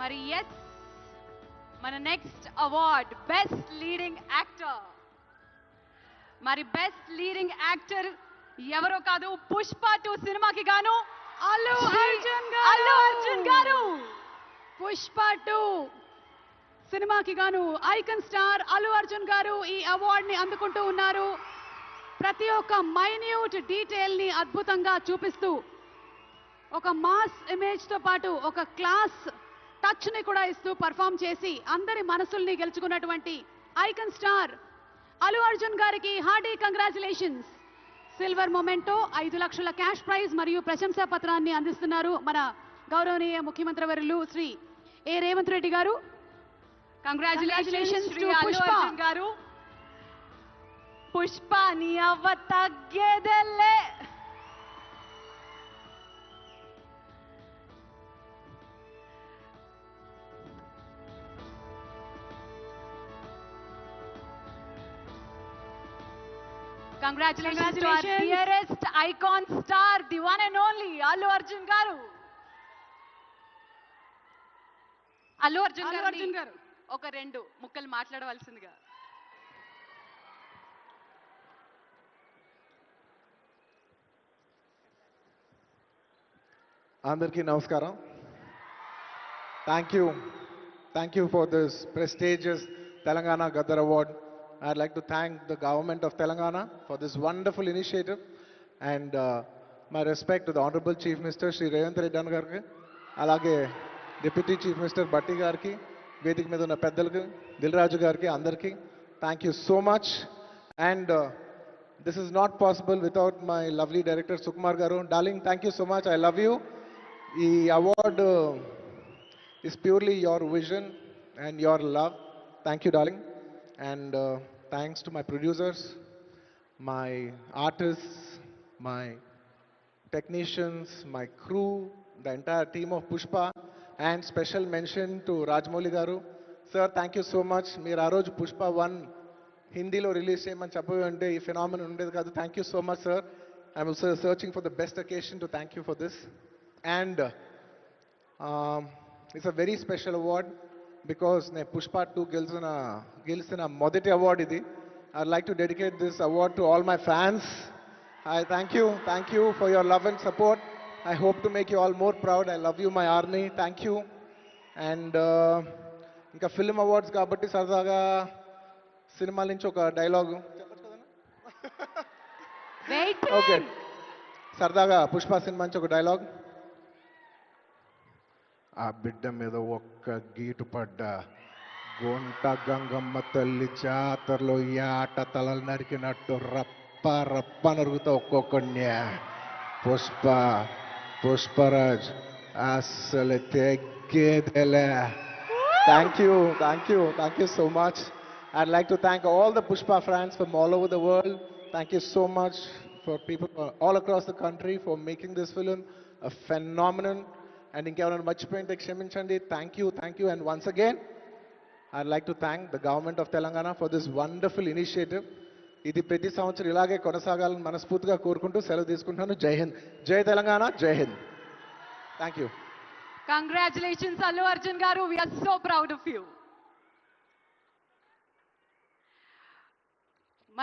మరి ఎస్ మన next award best leading actor. మరి బెస్ట్ లీడింగ్ యాక్టర్ ఎవరో కాదు, పుష్ప 2 సినిమాకి గాను అల్లు అర్జున్ గారు. పుష్ప 2 సినిమాకి గాను ఐకాన్ స్టార్ అల్లు అర్జున్ గారు ఈ అవార్డ్ ని అందుకుంటూ ఉన్నారు. ప్రతి ఒక్క మైన్యూట్ డీటెయిల్ ని అద్భుతంగా చూపిస్తూ ఒక మాస్ ఇమేజ్ తో పాటు ఒక క్లాస్ టచ్ ని కూడా ఇస్తూ పర్ఫామ్ చేసి అందరి మనసుల్ని గెలుచుకున్నటువంటి ఐకాన్ స్టార్ అల్లు అర్జున్ గారికి హార్డీ కంగ్రాచులేషన్స్. సిల్వర్ మొమెంటో 5 లక్షల క్యాష్ ప్రైజ్ మరియు ప్రశంసా పత్రాన్ని అందిస్తున్నారు మన గౌరవనీయ ముఖ్యమంత్రి వర్యులు శ్రీ ఏ రేవంత్ రెడ్డి గారు. కంగ్రాచులేషన్స్ టు పుష్ప గారు. పుష్ప నీ అవ్వ తగ్గేదెల్లే. Congratulations to our dearest icon star, the one and only Allu Arjun garu. Allu Arjun garu ఒక 2 ముక్కలు మాట్లాడవలసిందిగా. అందరికీ నమస్కారం. Thank you for this prestigious Telangana Gaddar Award. I'd like to thank the government of Telangana for this wonderful initiative, and my respect to the Honorable Chief Minister Shri Revanth Reddy Gariki, alage Deputy Chief Minister Batti Gariki, Vedik మీద ఉన్న పెద్దలకు, దిల్ రాజు గారికి, అందరికీ thank you so much. And this is not possible without my lovely director Sukumar garu. Darling, thank you so much. I love you. ఈ award is purely your vision and your love. Thank you, darling. And thanks to my producers, my artists, my technicians, my crew, the entire team of Pushpa, and special mention to Rajamouli garu. Sir, thank you so much. Meer aa roju Pushpa 1 Hindilo release cheyamani cheppavante ee phenomenon undedi kaadu. Thank you so much, sir. I'm also searching for the best occasion to thank you for this. And it's a very special award because ne Pushpa 2 గెలిచిన మొదటి award idi. I'd like to dedicate this award to all my fans. I thank you for your love and support. I hope to make you all more proud. I love you, my army. Thank you. And ఇంకా film awards కాబట్టి సరదాగా సినిమాల నుంచి ఒక dialogue చెప్పచ్చు కదా. Okay, సరదాగా Pushpa cinema నుంచి ఒక డైలాగ్. ఆ బిడ్డ మీద ఒక్క గీటు పడ్డా గొంట గంగమ్మ తల్లి జాతరలో ఈ ఆట తలలు నరికినట్టు రప్ప రప్ప నరుగుతా ఒక్కొక్కడిని. పుష్పరాజ్ అసలు తెగ్గేదేలే. Thank you so much. I'd like to thank all the Pushpa fans from all over the world. Thank you so much for people all across the country for making this film a phenomenon. And ఇంకెవరైనా మర్చిపోయింటే క్షమించండి. Thank you. And once again, I'd like to thank the government of Telangana for this wonderful initiative. ఇది ప్రతి సంవత్సరం ఇలాగే కొనసాగాలని మనస్ఫూర్తిగా కోరుకుంటూ సెలవు తీసుకుంటున్నాను. జై హింద్, జై తెలంగాణ, జై Hind. Thank you. Congratulations Allu Arjun garu. We are so proud of you.